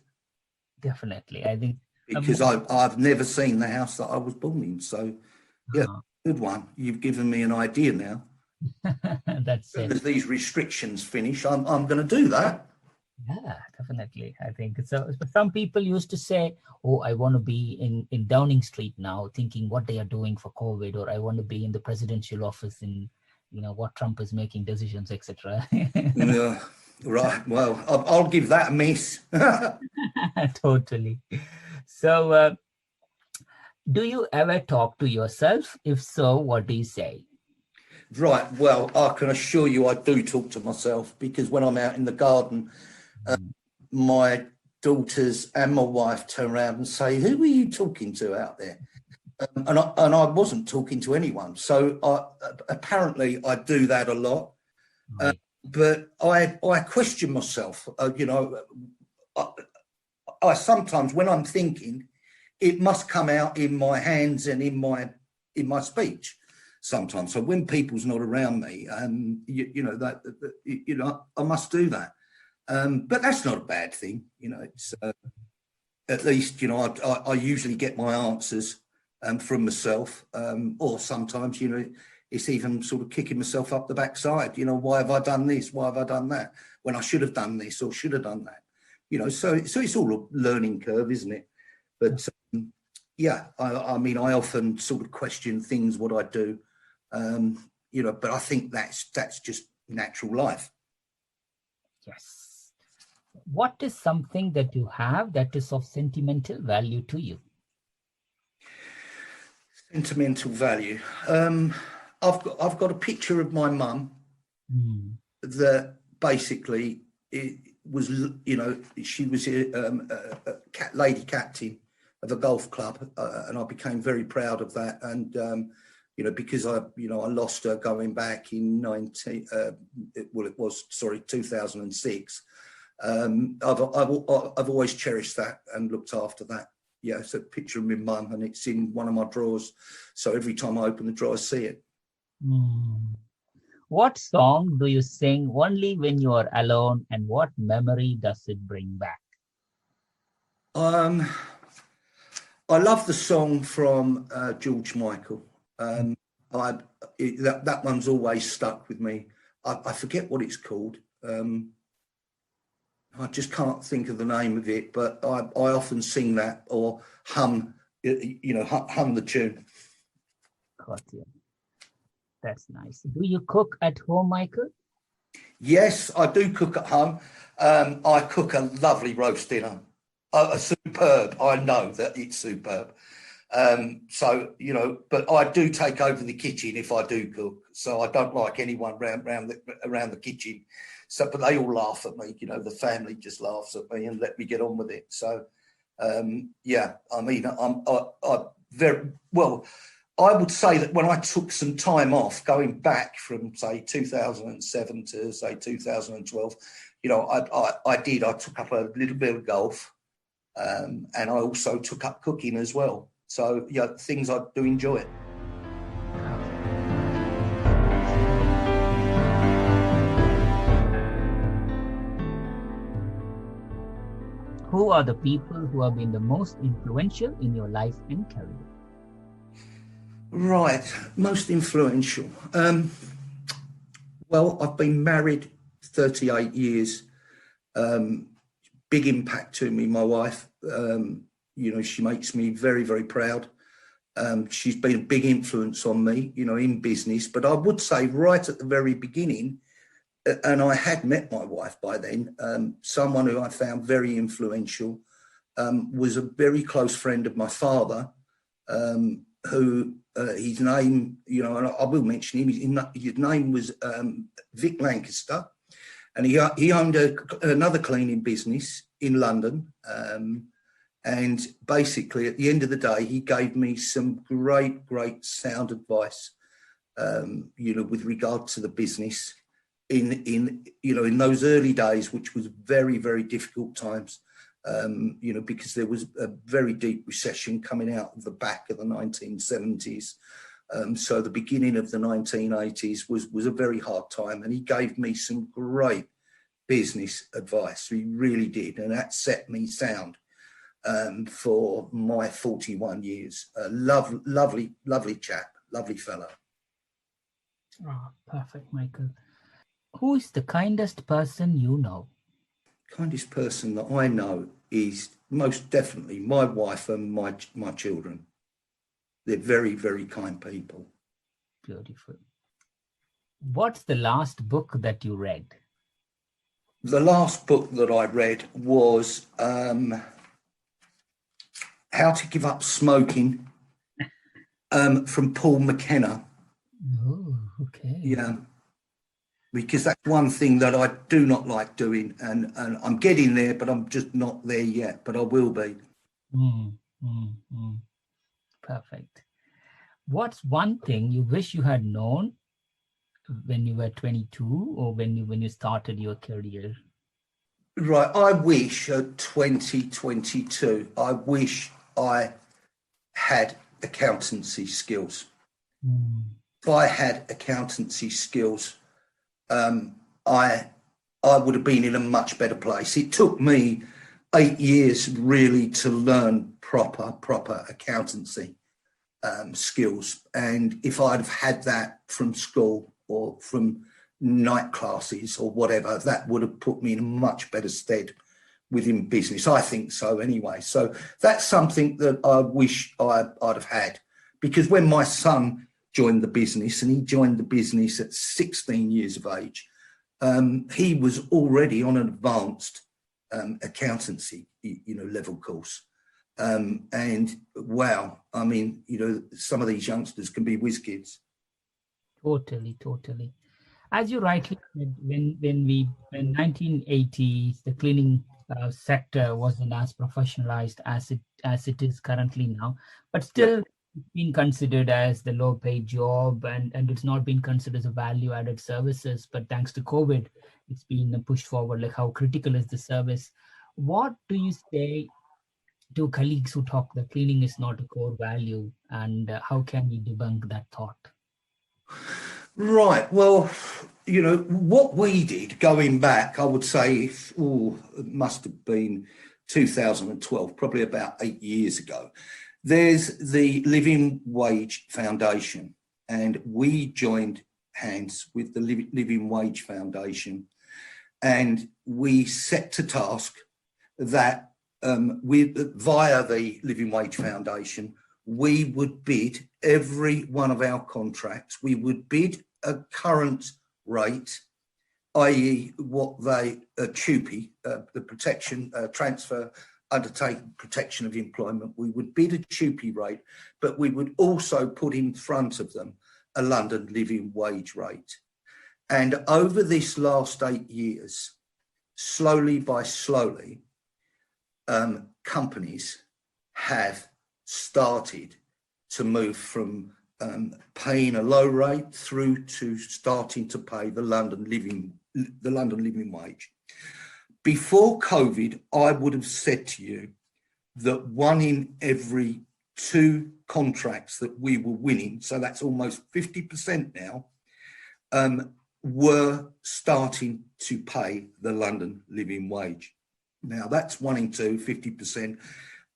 Definitely. I think Because I've never seen the house that I was born in. So, yeah, good one. You've given me an idea now. That's it. As these restrictions finish, I'm going to do that. Yeah, definitely. I think so. Some people used to say, "Oh, I want to be in Downing Street now," thinking what they are doing for COVID, or I want to be in the presidential office in, you know, what Trump is making decisions, etc. Yeah, right. Well, I'll give that a miss. Totally. So, do you ever talk to yourself? If so, what do you say? Right. Well, I can assure you I do talk to myself, because when I'm out in the garden, my daughters and my wife turn around and say, "Who are you talking to out there?" And I wasn't talking to anyone. So apparently I do that a lot. Right. But I question myself. You know, I sometimes, when I'm thinking, it must come out in my hands and in my speech sometimes. So when people's not around me, you know, I must do that. But that's not a bad thing. You know, it's at least, you know, I usually get my answers from myself, or sometimes, you know, it's even sort of kicking myself up the backside. You know, why have I done this? Why have I done that? When I should have done this or should have done that. You know, so it's all a learning curve, isn't it? But yeah, I mean, I often sort of question things, what I do, you know, but I think that's just natural life. Yes. What is something that you have that is of sentimental value to you? Sentimental value. I've got a picture of my mum that basically it was, you know, she was a lady captain of a golf club, and I became very proud of that. And you know, because I lost her going back in 2006, I've always cherished that and looked after that. Yeah, it's a picture of my mum, and it's in one of my drawers. So every time I open the drawer, I see it. What song do you sing only when you are alone, and what memory does it bring back? I love the song from George Michael. That one's always stuck with me. I forget what it's called. I just can't think of the name of it, but I often sing that or hum the tune. Got you. That's nice. Do you cook at home, Michael? Yes, I do cook at home. I cook a lovely roast dinner. Superb. I know that it's superb. But I do take over the kitchen if I do cook. So I don't like anyone around the kitchen. So, but they all laugh at me. The family just laughs at me and let me get on with it. So, I'm very well. I would say that when I took some time off, going back from say 2007 to say 2012, I took up a little bit of golf, and I also took up cooking as well. So things I do enjoy. Who are the people who have been the most influential in your life and career? Right, most influential. Well, I've been married 38 years. Big impact to me, my wife. She makes me very, very proud. She's been a big influence on me, in business. But I would say right at the very beginning, and I had met my wife by then, someone who I found very influential was a very close friend of my father, who his name, and I will mention him, his name was Vic Lancaster, and he owned another cleaning business in London. And basically, at the end of the day, he gave me some great, great sound advice, with regard to the business in those early days, which was very, very difficult times, because there was a very deep recession coming out of the back of the 1970s. So the beginning of the 1980s was a very hard time, and he gave me some great business advice. He really did, and that set me sound for my 41 years. Lovely chap, lovely fellow. Oh, perfect, Michael. Who is the kindest person you know? Kindest person that I know is most definitely my wife and my children. They're very, very kind people. Beautiful. What's the last book that you read? The last book that I read was How to Give Up Smoking, from Paul McKenna. Oh, okay. Yeah, because that's one thing that I do not like doing, and I'm getting there, but I'm just not there yet, but I will be. Perfect. What's one thing you wish you had known when you were 22 or when you started your career? Right, I wish at 2022, I wish I had accountancy skills. If I had accountancy skills, I would have been in a much better place. It took me 8 years really to learn proper accountancy skills. And if I'd have had that from school or from night classes or whatever, that would have put me in a much better stead within business. I think so anyway. So that's something that I wish I'd have had, because when my son joined the business, and he joined the business at 16 years of age, he was already on an advanced accountancy, level course. And wow, I mean, some of these youngsters can be whiz kids. Totally. As you rightly said, when 1980s, the cleaning sector wasn't as professionalized as it is currently now, but still been considered as the low paid job, and it's not been considered as a value added services, but thanks to COVID it's been pushed forward, like how critical is the service. What do you say to colleagues who talk that cleaning is not a core value, and how can we debunk that thought? Right. Well, what we did going back, I would say, it must have been 2012, probably about 8 years ago. There's the Living Wage Foundation, and we joined hands with the Living Wage Foundation, and we set to task that via the Living Wage Foundation, we would bid every one of our contracts. We would bid a current rate, i.e. what they, TUPE, the Protection Transfer Undertaking Protection of Employment, we would bid a TUPE rate, but we would also put in front of them a London Living Wage rate. And over this last 8 years, slowly by slowly, companies have started to move from paying a low rate through to starting to pay the London Living Wage. Before COVID, I would have said to you that 1 in every 2 contracts that we were winning, so that's almost 50% now, were starting to pay the London Living Wage. Now that's 1 in 2, 50%.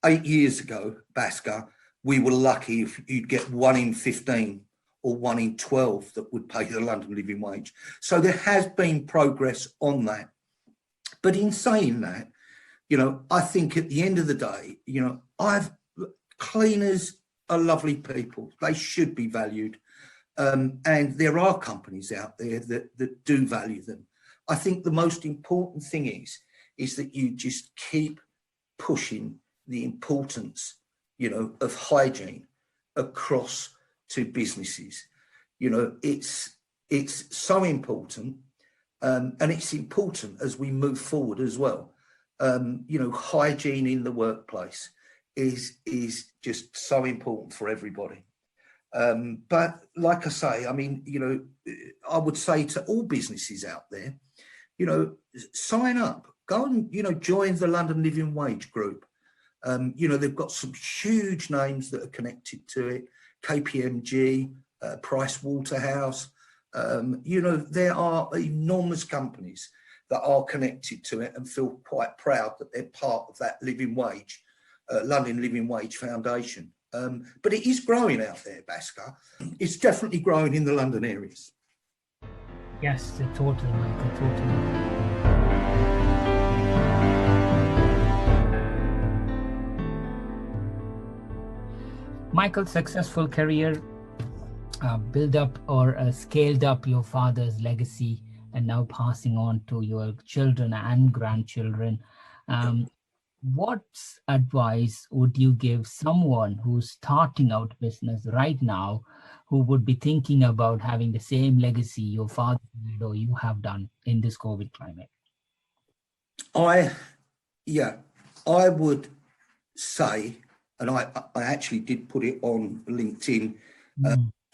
8 years ago, Bhaskar, we were lucky if you'd get 1 in 15 or 1 in 12 that would pay the London Living Wage. So there has been progress on that. But in saying that, I think at the end of the day, cleaners are lovely people. They should be valued. And there are companies out there that do value them. I think the most important thing is that you just keep pushing the importance, of hygiene across to businesses. It's so important, and it's important as we move forward as well. Hygiene in the workplace is just so important for everybody. But like I say, I would say to all businesses out there, sign up, go and, join the London Living Wage group. They've got some huge names that are connected to it, KPMG, Price Waterhouse. There are enormous companies that are connected to it and feel quite proud that they're part of that Living Wage, London Living Wage Foundation. But it is growing out there, Bhaskar. It's definitely growing in the London areas. Yes, totally, Michael, totally. Michael's successful career built up or scaled up your father's legacy and now passing on to your children and grandchildren. What advice would you give someone who's starting out business right now, who would be thinking about having the same legacy your father did or you have done in this COVID climate? I would say, and I actually did put it on LinkedIn,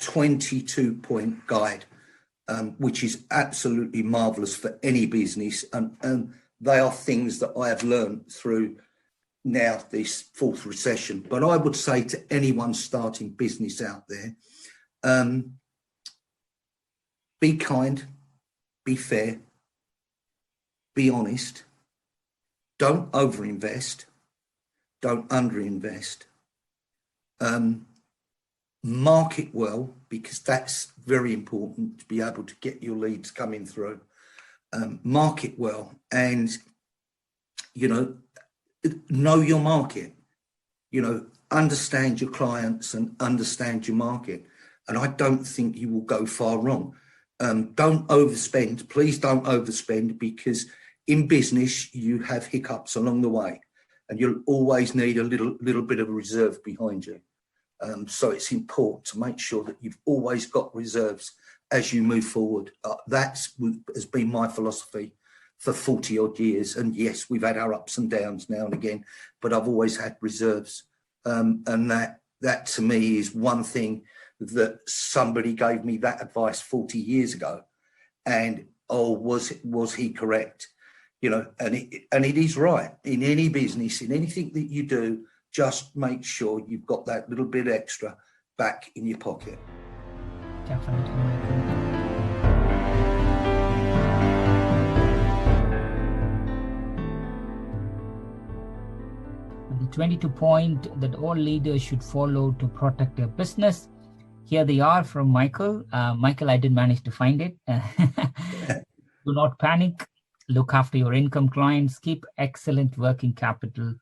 22-point guide, which is absolutely marvellous for any business. And they are things that I have learned through now this fourth recession. But I would say to anyone starting business out there, be kind, be fair, be honest, don't overinvest, don't underinvest, market well, because that's very important to be able to get your leads coming through. Market well, and know your market, understand your clients and understand your market. And I don't think you will go far wrong. Don't overspend. Please don't overspend, because in business you have hiccups along the way, and you'll always need a little bit of a reserve behind you. So it's important to make sure that you've always got reserves as you move forward. That has been my philosophy for 40 odd years. And yes, we've had our ups and downs now and again, but I've always had reserves. And that to me is one thing that somebody gave me that advice 40 years ago, and was he correct? You know, and it is right. In any business, in anything that you do, just make sure you've got that little bit extra back in your pocket. Definitely, Michael. The 22 point that all leaders should follow to protect their business. Here they are from Michael. Michael, I did manage to find it. Do not panic. Look after your income clients. Keep excellent working capital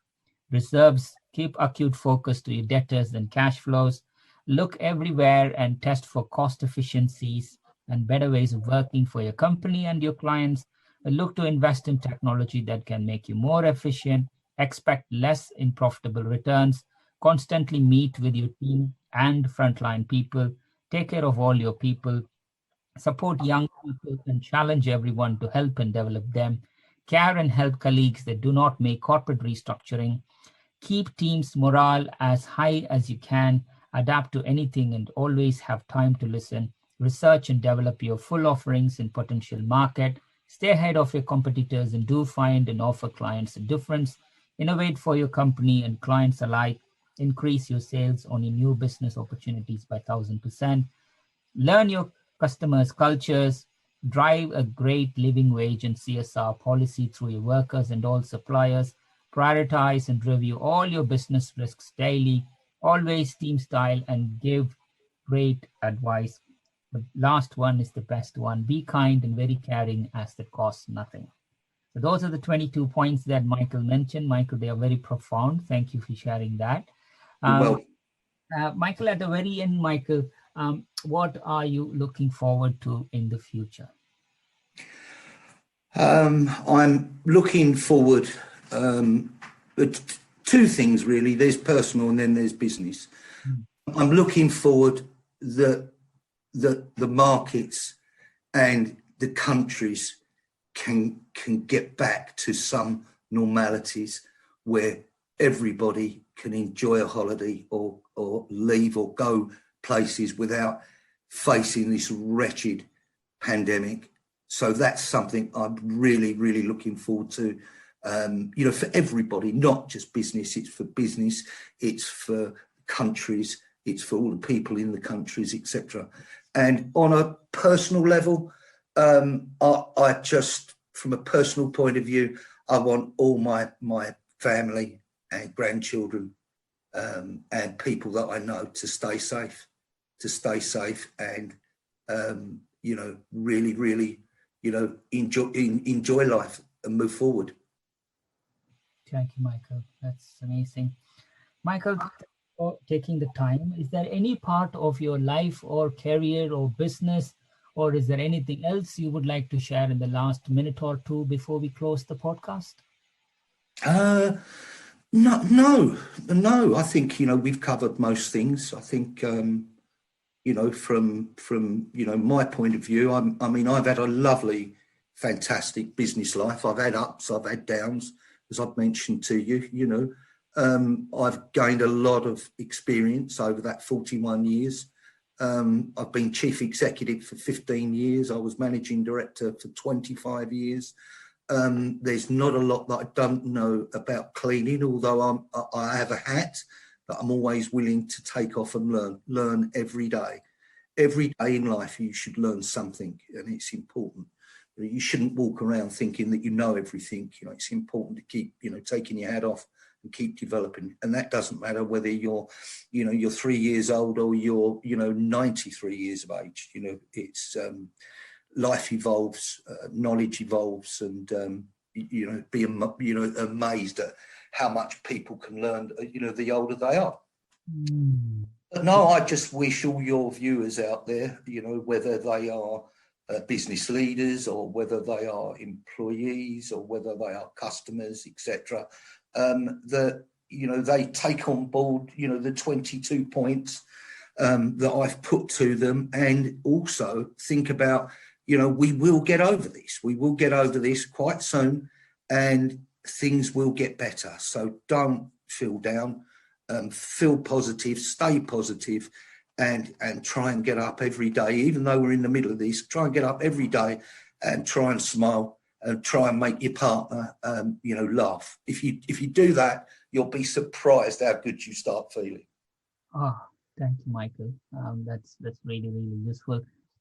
reserves. Keep acute focus to your debtors and cash flows. Look everywhere and test for cost efficiencies and better ways of working for your company and your clients. Look to invest in technology that can make you more efficient. Expect less in profitable returns. Constantly meet with your team and frontline people. Take care of all your people. Support young people and challenge everyone to help and develop them. Care and help colleagues that do not make corporate restructuring. Keep teams' morale as high as you can. Adapt to anything and always have time to listen. Research and develop your full offerings in potential market. Stay ahead of your competitors and do find and offer clients a difference. Innovate for your company and clients alike. Increase your sales on your new business opportunities by 1,000%. Learn your customers' cultures. Drive a great living wage and CSR policy through your workers and all suppliers. Prioritize and review all your business risks daily. Always team style and give great advice. The last one is the best one. Be kind and very caring as that costs nothing. So those are the 22 points that Michael mentioned. Michael, they are very profound. Thank you for sharing that. Michael, at the very end, Michael, what are you looking forward to in the future? I'm looking forward two things really. There's personal and then there's business. I'm looking forward that the markets and the countries can get back to some normalities where everybody can enjoy a holiday or leave or go places without facing this wretched pandemic. So that's something I'm really, really looking forward to. You know, for everybody, not just business. It's for business. It's for countries. It's for all the people in the countries, etc. And on a personal level, I just, from a personal point of view, I want all my family and grandchildren and people that I know to stay safe and, you know, really, really, you know, enjoy life and move forward. Thank you, Michael. That's amazing. Michael, for taking the time, is there any part of your life or career or business, or is there anything else you would like to share in the last minute or two before we close the podcast? No. I think, you know, we've covered most things. I think, you know, from you know, my point of view, I mean, I've had a lovely, fantastic business life. I've had ups, I've had downs, as I've mentioned to you. You know, I've gained a lot of experience over that 41 years. I've been chief executive for 15 years. I was managing director for 25 years. There's not a lot that I don't know about cleaning, although I have a hat that I'm always willing to take off and learn every day. Every day in life, you should learn something, and it's important. You shouldn't walk around thinking that you know everything. You know, it's important to keep, you know, taking your hat off and keep developing. And that doesn't matter whether you're, you know, you're 3 years old or you're, you know, 93 years of age. You know, it's life evolves, knowledge evolves, and you know, be amazed at how much people can learn, you know, the older they are. But no, I just wish all your viewers out there, you know, whether they are business leaders or whether they are employees or whether they are customers, etc., that, you know, they take on board, you know, the 22 points that I've put to them, and also think about, you know, we will get over this. We will get over this quite soon, and things will get better. So don't feel down. feel positive, stay positive, and try and get up every day, even though we're in the middle of this. Try and get up every day and try and smile and try and make your partner, laugh. If you do that, you'll be surprised how good you start feeling. Oh, thank you, Michael. That's really, really useful.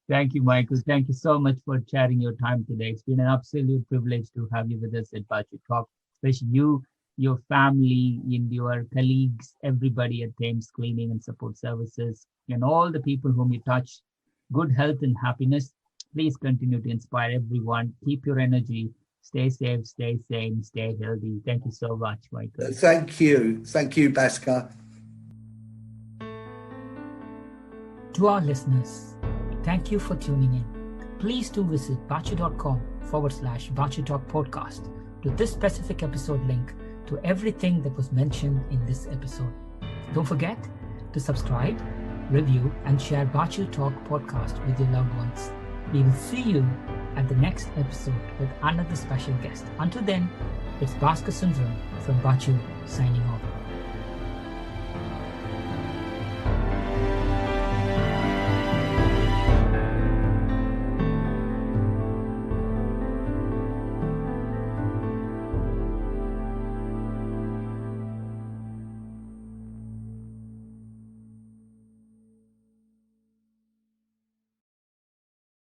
Thank you, Michael. Thank you so much for sharing your time today. It's been an absolute privilege to have you with us at Budget Talk, especially you, your family, and your colleagues, everybody at Thames Cleaning and Support Services, and all the people whom you touch. Good health and happiness. Please continue to inspire everyone. Keep your energy. Stay safe, stay sane, stay healthy. Thank you so much, Michael. Thank you. Thank you, Bhaskar. To our listeners, thank you for tuning in. Please do visit bachi.com/Bachi Talk podcast to this specific episode link to everything that was mentioned in this episode. Don't forget to subscribe, review, and share Bachi Talk podcast with your loved ones. We will see you at the next episode with another special guest. Until then, it's Bhaskar Sundram from Bachi signing off.